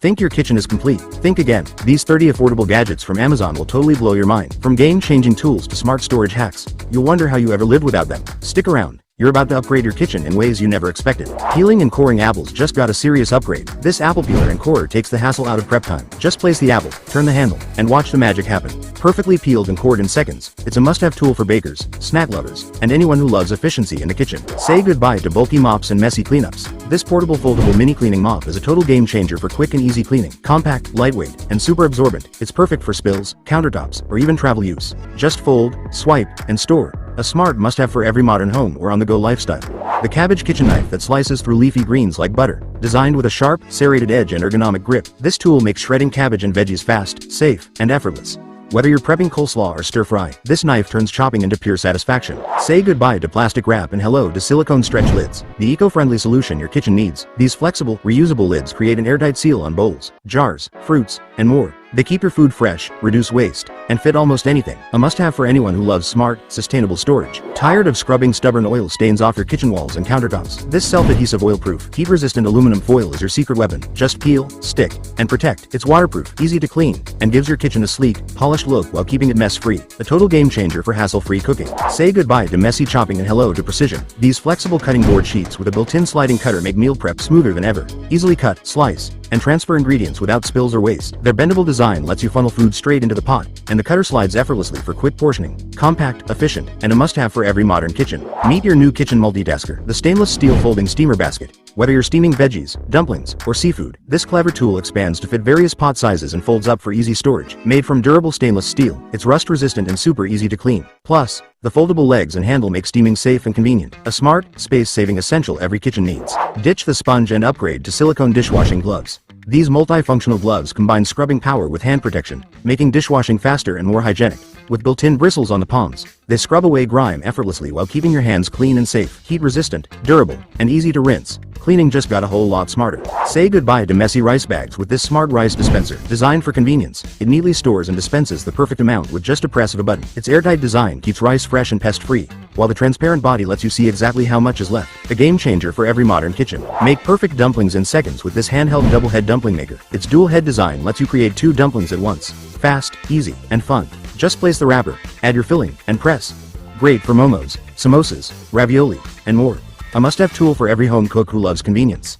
Think your kitchen is complete? Think again. These 30 affordable gadgets from Amazon will totally blow your mind. From game-changing tools to smart storage hacks, you'll wonder how you ever lived without them. Stick around. You're about to upgrade your kitchen in ways you never expected. Peeling and coring apples just got a serious upgrade. This apple peeler and corer takes the hassle out of prep time. Just place the apple, turn the handle, and watch the magic happen. Perfectly peeled and cored in seconds, it's a must-have tool for bakers, snack lovers, and anyone who loves efficiency in the kitchen. Say goodbye to bulky mops and messy cleanups. This portable foldable mini cleaning mop is a total game changer for quick and easy cleaning. Compact, lightweight, and super absorbent, it's perfect for spills, countertops, or even travel use. Just fold, swipe, and store. A smart must-have for every modern home or on-the-go lifestyle. The Cabbage kitchen knife that slices through leafy greens like butter. Designed with a sharp, serrated edge and ergonomic grip, this tool makes shredding cabbage and veggies fast, safe, and effortless. Whether you're prepping coleslaw or stir-fry, this knife turns chopping into pure satisfaction. Say goodbye to plastic wrap and hello to silicone stretch lids, the eco-friendly solution your kitchen needs. These flexible, reusable lids create an airtight seal on bowls, jars, fruits, and more. They keep your food fresh, reduce waste, and fit almost anything. A must-have for anyone who loves smart, sustainable storage. Tired of scrubbing stubborn oil stains off your kitchen walls and countertops? This self-adhesive oil-proof, heat-resistant aluminum foil is your secret weapon. Just peel, stick, and protect. It's waterproof, easy to clean, and gives your kitchen a sleek, polished look while keeping it mess-free. A total game-changer for hassle-free cooking. Say goodbye to messy chopping and hello to precision. These flexible cutting board sheets with a built-in sliding cutter make meal prep smoother than ever. Easily cut, slice, and transfer ingredients without spills or waste. Their bendable design lets you funnel food straight into the pot, and the cutter slides effortlessly for quick portioning. Compact, efficient, and a must-have for every modern kitchen. Meet your new kitchen multitasker, the stainless steel folding steamer basket. Whether you're steaming veggies, dumplings, or seafood, this clever tool expands to fit various pot sizes and folds up for easy storage. Made from durable stainless steel, it's rust-resistant and super easy to clean. Plus, the foldable legs and handle make steaming safe and convenient. A smart, space-saving essential every kitchen needs. Ditch the sponge and upgrade to silicone dishwashing gloves. These multifunctional gloves combine scrubbing power with hand protection, making dishwashing faster and more hygienic. With built-in bristles on the palms, they scrub away grime effortlessly while keeping your hands clean and safe. Heat-resistant, durable, and easy to rinse. Cleaning just got a whole lot smarter. Say goodbye to messy rice bags with this smart rice dispenser. Designed for convenience, it neatly stores and dispenses the perfect amount with just a press of a button. Its airtight design keeps rice fresh and pest-free, while the transparent body lets you see exactly how much is left. A game changer for every modern kitchen. Make perfect dumplings in seconds with this handheld double-head dumpling maker. Its dual-head design lets you create 2 dumplings at once. Fast, easy, and fun. Just place the wrapper, add your filling, and press. Great for momos, samosas, ravioli, and more. A must-have tool for every home cook who loves convenience.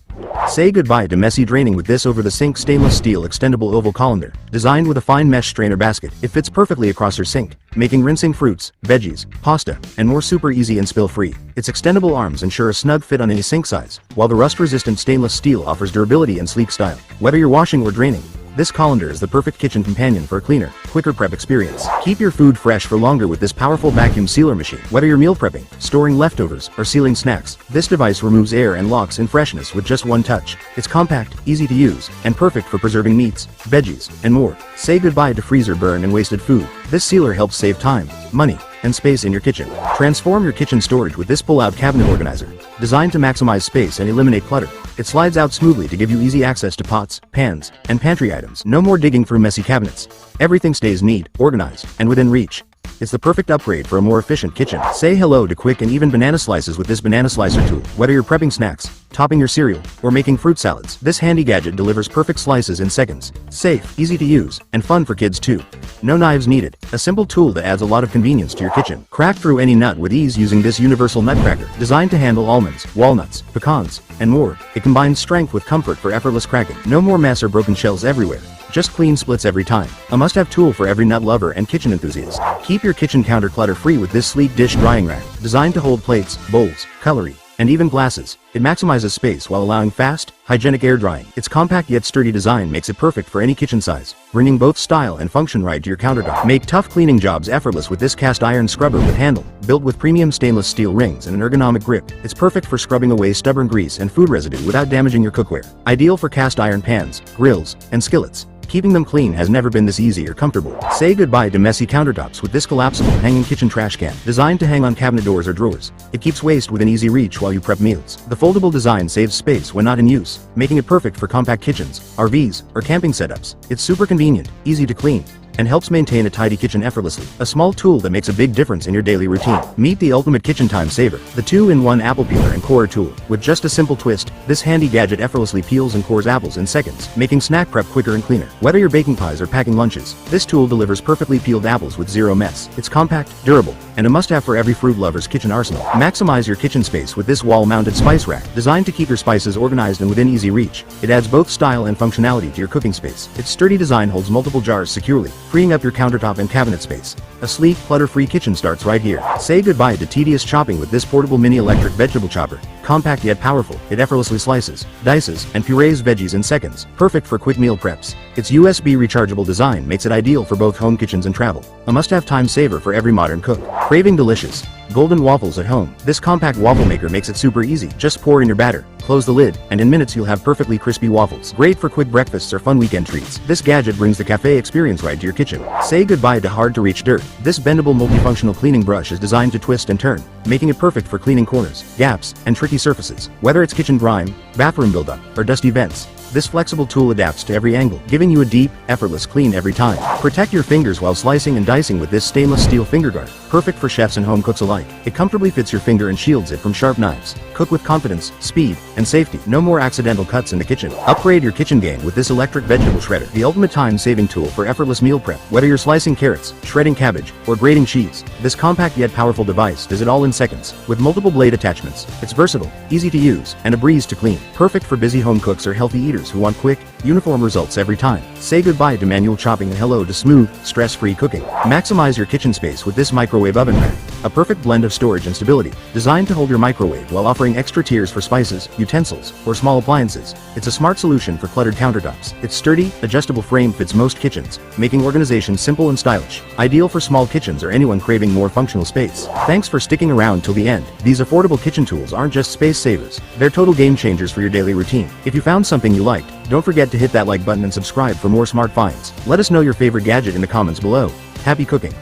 Say goodbye to messy draining with this over-the-sink stainless steel extendable oval colander. Designed with a fine mesh strainer basket, it fits perfectly across your sink, making rinsing fruits, veggies, pasta, and more super easy and spill-free. Its extendable arms ensure a snug fit on any sink size, while the rust-resistant stainless steel offers durability and sleek style. Whether you're washing or draining, this colander is the perfect kitchen companion for a cleaner, quicker prep experience. Keep your food fresh for longer with this powerful vacuum sealer machine. Whether you're meal prepping, storing leftovers, or sealing snacks, this device removes air and locks in freshness with just one touch. It's compact, easy to use, and perfect for preserving meats, veggies, and more. Say goodbye to freezer burn and wasted food. This sealer helps save time, money, and space in your kitchen. Transform your kitchen storage with this pull-out cabinet organizer. Designed to maximize space and eliminate clutter, it slides out smoothly to give you easy access to pots, pans, and pantry items. No more digging through messy cabinets. Everything stays neat, organized, and within reach. It's the perfect upgrade for a more efficient kitchen. Say hello to quick and even banana slices with this banana slicer tool. Whether you're prepping snacks, topping your cereal, or making fruit salads, this handy gadget delivers perfect slices in seconds. Safe, easy to use, and fun for kids too. No knives needed. A simple tool that adds a lot of convenience to your kitchen. Crack through any nut with ease using this universal nut cracker. Designed to handle almonds, walnuts, pecans, and more, it combines strength with comfort for effortless cracking. No more mess or broken shells everywhere. Just clean splits every time. A must-have tool for every nut lover and kitchen enthusiast. Keep your kitchen counter clutter-free with this sleek dish drying rack. Designed to hold plates, bowls, cutlery, and even glasses. It maximizes space while allowing fast, hygienic air drying. Its compact yet sturdy design makes it perfect for any kitchen size, bringing both style and function right to your countertop. Make tough cleaning jobs effortless with this cast iron scrubber with handle. Built with premium stainless steel rings and an ergonomic grip, it's perfect for scrubbing away stubborn grease and food residue without damaging your cookware. Ideal for cast iron pans, grills, and skillets. Keeping them clean has never been this easy or comfortable. Say goodbye to messy countertops with this collapsible hanging kitchen trash can. Designed to hang on cabinet doors or drawers, it keeps waste within easy reach while you prep meals. The foldable design saves space when not in use, making it perfect for compact kitchens, RVs, or camping setups. It's super convenient, easy to clean, and helps maintain a tidy kitchen effortlessly. A small tool that makes a big difference in your daily routine. Meet the ultimate kitchen time saver, the 2-in-1 apple peeler and corer tool. With just a simple twist, this handy gadget effortlessly peels and cores apples in seconds, making snack prep quicker and cleaner. Whether you're baking pies or packing lunches, this tool delivers perfectly peeled apples with zero mess. It's compact, durable, and a must-have for every fruit lover's kitchen arsenal. Maximize your kitchen space with this wall-mounted spice rack, designed to keep your spices organized and within easy reach. It adds both style and functionality to your cooking space. Its sturdy design holds multiple jars securely, freeing up your countertop and cabinet space. A sleek, clutter-free kitchen starts right here. Say goodbye to tedious chopping with this portable mini electric vegetable chopper. Compact yet powerful, it effortlessly slices, dices, and purees veggies in seconds. Perfect for quick meal preps. Its USB rechargeable design makes it ideal for both home kitchens and travel. A must-have time saver for every modern cook. Craving delicious golden waffles at home? This compact waffle maker makes it super easy. Just pour in your batter, close the lid, and in minutes you'll have perfectly crispy waffles. Great for quick breakfasts or fun weekend treats. This gadget brings the cafe experience right to your kitchen. Say goodbye to hard-to-reach dirt. This bendable multifunctional cleaning brush is designed to twist and turn, making it perfect for cleaning corners, gaps, and tricky surfaces. Whether it's kitchen grime, bathroom buildup, or dusty vents, this flexible tool adapts to every angle, giving you a deep, effortless clean every time. Protect your fingers while slicing and dicing with this stainless steel finger guard, perfect for chefs and home cooks alike. It comfortably fits your finger and shields it from sharp knives. Cook with confidence, speed, and safety. No more accidental cuts in the kitchen. Upgrade your kitchen game with this electric vegetable shredder, the ultimate time-saving tool for effortless meal prep. Whether you're slicing carrots, shredding cabbage, or grating cheese, this compact yet powerful device does it all in seconds. With multiple blade attachments, it's versatile, easy to use, and a breeze to clean. Perfect for busy home cooks or healthy eaters who want quick, uniform results every time. Say goodbye to manual chopping and hello to smooth, stress-free cooking. Maximize your kitchen space with this microwave oven rack, a perfect blend of storage and stability, designed to hold your microwave while offering extra tiers for spices, utensils, or small appliances. It's a smart solution for cluttered countertops. Its sturdy, adjustable frame fits most kitchens, making organization simple and stylish. Ideal for small kitchens or anyone craving more functional space. Thanks for sticking around till the end. These affordable kitchen tools aren't just space savers, they're total game changers for your daily routine. If you found something you liked, don't forget to hit that like button and subscribe for more smart finds. Let us know your favorite gadget in the comments below. Happy cooking!